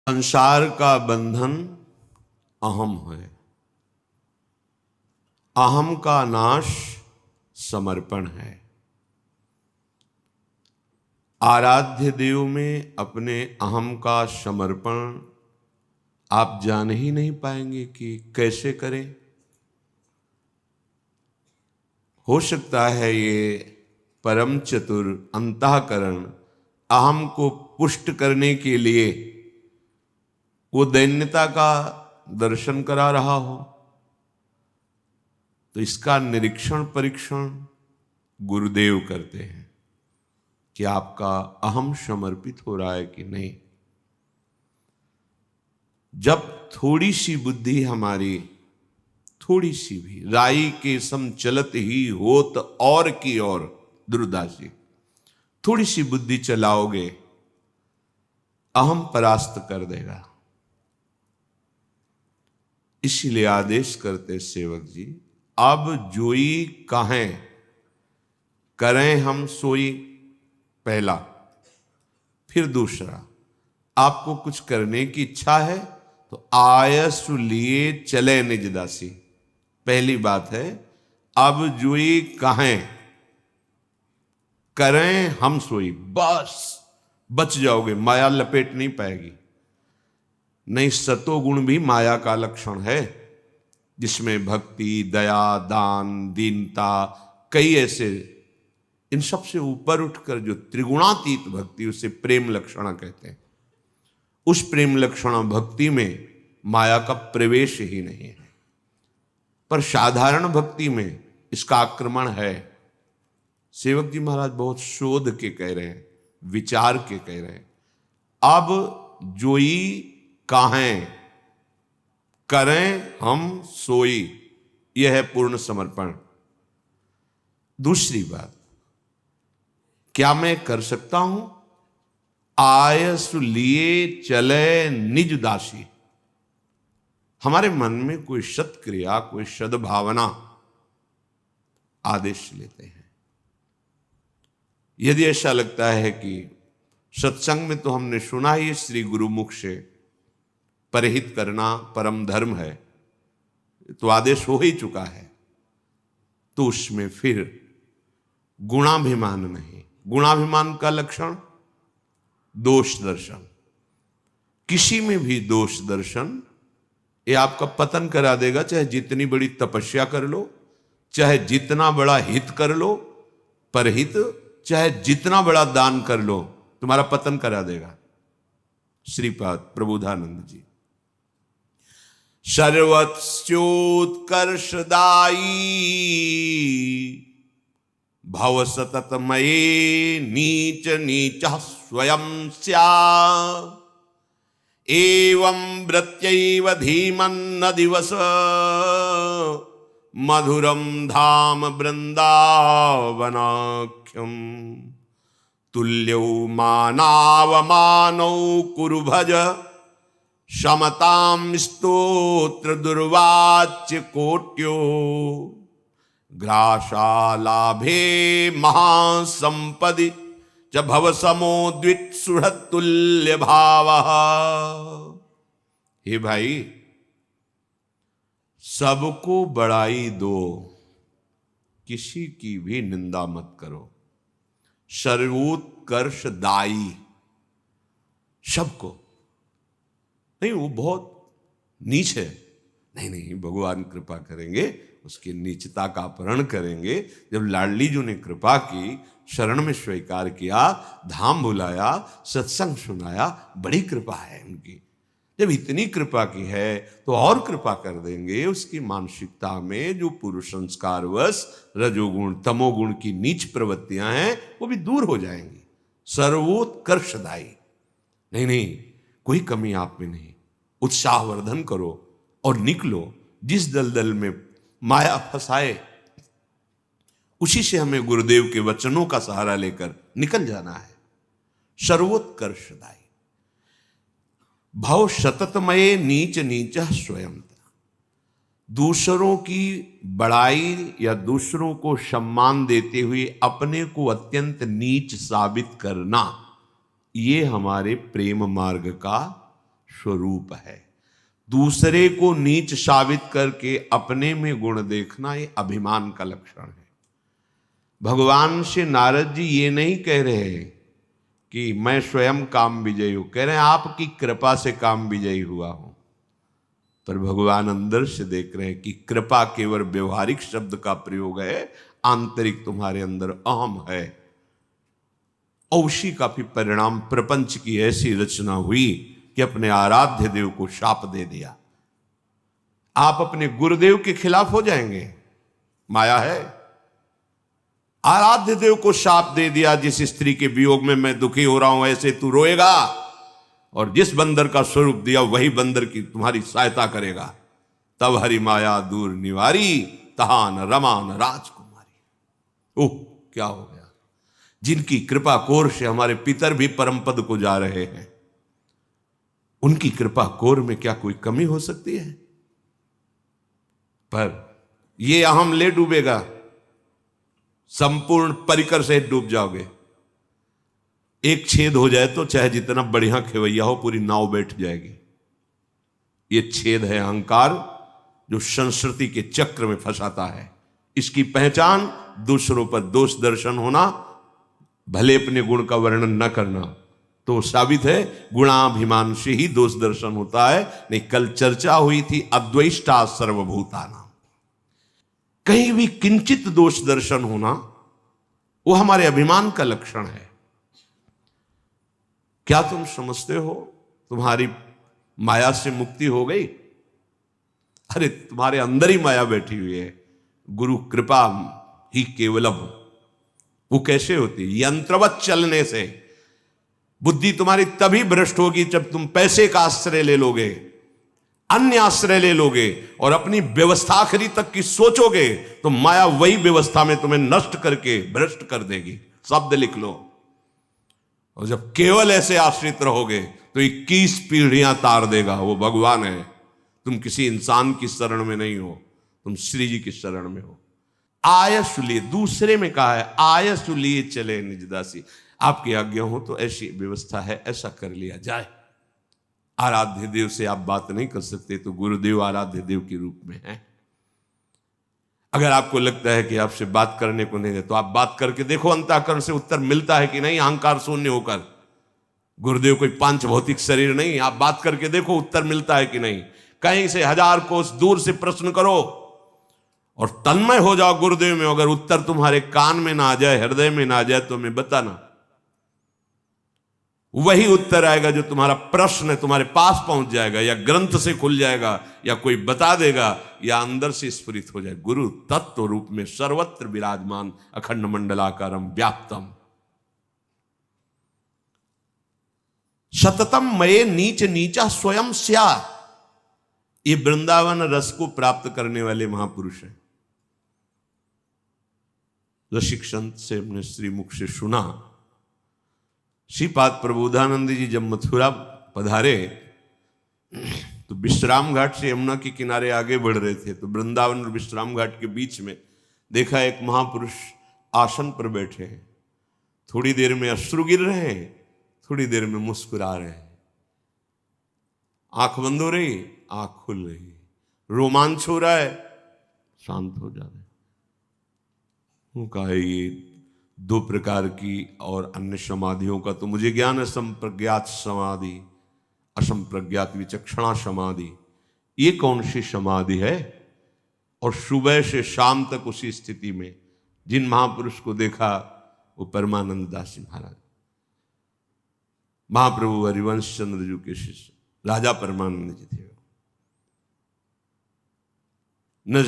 संसार का बंधन अहम है। अहम का नाश समर्पण है। आराध्य देव में अपने अहम का समर्पण आप जान ही नहीं पाएंगे कि कैसे करें। हो सकता है ये परम चतुर अंतःकरण अहम को पुष्ट करने के लिए वो दैन्यता का दर्शन करा रहा हो, तो इसका निरीक्षण परीक्षण गुरुदेव करते हैं कि आपका अहम समर्पित हो रहा है कि नहीं। जब थोड़ी सी बुद्धि हमारी, थोड़ी सी भी राई के सम चलत ही होत और की ओर दुर्दासी, थोड़ी सी बुद्धि चलाओगे अहम परास्त कर देगा। इसीलिए आदेश करते सेवक जी, अब जोई काहें करें हम सोई। पहला, फिर दूसरा, आपको कुछ करने की इच्छा है तो आयसु लिए चले निज दासी। पहली बात है, अब जोई काहें करें हम सोई, बस बच जाओगे, माया लपेट नहीं पाएगी। नहीं, सतोगुण भी माया का लक्षण है, जिसमें भक्ति, दया, दान, दीनता, कई ऐसे, इन सब से ऊपर उठकर जो त्रिगुणातीत भक्ति, उसे प्रेम लक्षणा कहते हैं। उस प्रेम लक्षणा भक्ति में माया का प्रवेश ही नहीं है। पर साधारण भक्ति में इसका आक्रमण है। सेवक जी महाराज बहुत शोध के कह रहे हैं, विचार के कह रहे हैं। अब जोई काहें करें हम सोई, यह है पूर्ण समर्पण। दूसरी बात, क्या मैं कर सकता हूं? आयसु लिए चले निज दासी। हमारे मन में कोई सत्क्रिया, कोई सद्भावना, आदेश लेते हैं। यदि ऐसा लगता है कि सत्संग में तो हमने सुना ही श्री गुरु मुख से परहित करना परम धर्म है, तो आदेश हो ही चुका है, तो उसमें फिर गुणाभिमान नहीं। गुणाभिमान का लक्षण दोष दर्शन। किसी में भी दोष दर्शन ये आपका पतन करा देगा। चाहे जितनी बड़ी तपस्या कर लो, चाहे जितना बड़ा हित कर लो, परहित, चाहे जितना बड़ा दान कर लो, तुम्हारा पतन करा देगा। श्रीपाद प्रबोधानंद जी, सर्वस्योत्कर्षदायी भव सततमये नीच नीच स्वयं स्या एवं व्रत्यैव धीमन्न दिवस मधुरम धाम वृंदावनाख्यम तुल्यो मानावमानौ कुरु भज समतां स्तोत्र दुर्वाच्य कोट्यो ग्रासालाभे महासंपदि च भव समोद्वित सुहृतुल्य भाव। हे भाई, सबको बड़ाई दो, किसी की भी निंदा मत करो। सर्वोत्कर्षदायी, सबको नहीं, वो बहुत नीच है, नहीं नहीं, भगवान कृपा करेंगे, उसकी नीचता का अपहरण करेंगे। जब लाडली जी ने कृपा की, शरण में स्वीकार किया, धाम बुलाया, सत्संग सुनाया, बड़ी कृपा है उनकी। जब इतनी कृपा की है तो और कृपा कर देंगे। उसकी मानसिकता में जो पूर्व संस्कारवश रजोगुण तमोगुण की नीच प्रवृत्तियां हैं, वो भी दूर हो जाएंगी। सर्वोत्कर्षदायी, नहीं नहीं, कोई कमी आप में नहीं। उत्साहवर्धन करो और निकलो। जिस दलदल में माया फंसाए, उसी से हमें गुरुदेव के वचनों का सहारा लेकर निकल जाना है। सर्वोत्कर्षदायी भव सततमये नीच नीच स्वयं। दूसरों की बड़ाई या दूसरों को सम्मान देते हुए अपने को अत्यंत नीच साबित करना, ये हमारे प्रेम मार्ग का स्वरूप है। दूसरे को नीच साबित करके अपने में गुण देखना ये अभिमान का लक्षण है। भगवान से नारद जी ये नहीं कह रहे कि मैं स्वयं काम विजयी हूं, कह रहे हैं आपकी कृपा से काम विजयी हुआ हूं। पर भगवान अंदर से देख रहे हैं कि कृपा केवल व्यवहारिक शब्द का प्रयोग है, आंतरिक तुम्हारे अंदर अहम है। और उसी का भी परिणाम प्रपंच की ऐसी रचना हुई कि अपने आराध्य देव को शाप दे दिया। आप अपने गुरुदेव के खिलाफ हो जाएंगे, माया है। आराध्य देव को शाप दे दिया, जिस स्त्री के वियोग में मैं दुखी हो रहा हूं ऐसे तू रोएगा, और जिस बंदर का स्वरूप दिया वही बंदर की तुम्हारी सहायता करेगा। तब हरि माया दूर निवारी, तहा न रमा न राजकुमारी। ओह क्या हो गया। जिनकी कृपा कोर से हमारे पितर भी परम पद को जा रहे हैं, उनकी कृपा कोर में क्या कोई कमी हो सकती है? पर ये अहम ले डूबेगा, संपूर्ण परिकर से डूब जाओगे। एक छेद हो जाए तो चाहे जितना बढ़िया खेवैया हो, पूरी नाव बैठ जाएगी। ये छेद है अहंकार, जो संस्कृति के चक्र में फंसाता है। इसकी पहचान दूसरों पर दोष दर्शन होना, भले अपने गुण का वर्णन न करना, तो साबित है गुणाभिमान से ही दोष दर्शन होता है। नहीं, कल चर्चा हुई थी अद्वैष्टा सर्वभूतानां, कहीं भी किंचित दोष दर्शन होना वो हमारे अभिमान का लक्षण है। क्या तुम समझते हो तुम्हारी माया से मुक्ति हो गई? अरे तुम्हारे अंदर ही माया बैठी हुई है। गुरु कृपा ही केवलम। वो कैसे होती? यंत्रवत चलने से। बुद्धि तुम्हारी तभी भ्रष्ट होगी जब तुम पैसे का आश्रय ले लोगे, अन्य आश्रय ले लोगे और अपनी व्यवस्था आखिरी तक की सोचोगे, तो माया वही व्यवस्था में तुम्हें नष्ट करके भ्रष्ट कर देगी। शब्द लिख लो। और जब केवल ऐसे आश्रित रहोगे तो 21 पीढ़ियां तार देगा। वो भगवान है। तुम किसी इंसान की शरण में नहीं हो, तुम श्री जी की शरण में हो। आयस लिए, दूसरे में कहा है आयस लिए चले निजदासी। आपकी आज्ञा हो तो ऐसी व्यवस्था है, ऐसा कर लिया जाए। आराध्य देव से आप बात नहीं कर सकते, तो गुरुदेव आराध्य देव के रूप में है। अगर आपको लगता है कि आपसे बात करने को नहीं है, तो आप बात करके देखो अंतःकरण से उत्तर मिलता है कि नहीं, अहंकार शून्य होकर। गुरुदेव कोई पांच भौतिक शरीर नहीं, आप बात करके देखो उत्तर मिलता है कि नहीं। कहीं से 1000 कोस दूर से प्रश्न करो और तन्मय हो जाओ गुरुदेव में। अगर उत्तर तुम्हारे कान में ना आ जाए, हृदय में ना आ जाए, तो हमें बताना। वही उत्तर आएगा जो तुम्हारा प्रश्न है, तुम्हारे पास पहुंच जाएगा, या ग्रंथ से खुल जाएगा, या कोई बता देगा, या अंदर से स्फुरित हो जाए। गुरु तत्व रूप में सर्वत्र विराजमान, अखंड मंडलाकारम व्याप्तम, सततम मये नीच नीचा स्वयं स्या। ये वृंदावन रस को प्राप्त करने वाले महापुरुष हैं। रसिक संत से हमने श्रीमुख से सुना, श्रीपाद प्रबोधानंद जी जब मथुरा पधारे तो विश्राम घाट से यमुना के किनारे आगे बढ़ रहे थे, तो वृंदावन और विश्राम घाट के बीच में देखा एक महापुरुष आसन पर बैठे हैं। थोड़ी देर में अश्रु गिर रहे हैं, थोड़ी देर में मुस्कुरा रहे हैं। आंख बंद हो रही, आंख खुल रही, रोमांच हो रहा है, शांत हो जा रहे। कहा ये 2 प्रकार की और अन्य समाधियों का तो मुझे ज्ञान है, संप्रज्ञात समाधि, असंप्रज्ञात विचक्षणा समाधि। ये कौन सी समाधि है? और सुबह से शाम तक उसी स्थिति में जिन महापुरुष को देखा वो परमानंद दास जी महाराज, महाप्रभु हरिवंश चंद्र जी के शिष्य राजा परमानंद जी थे।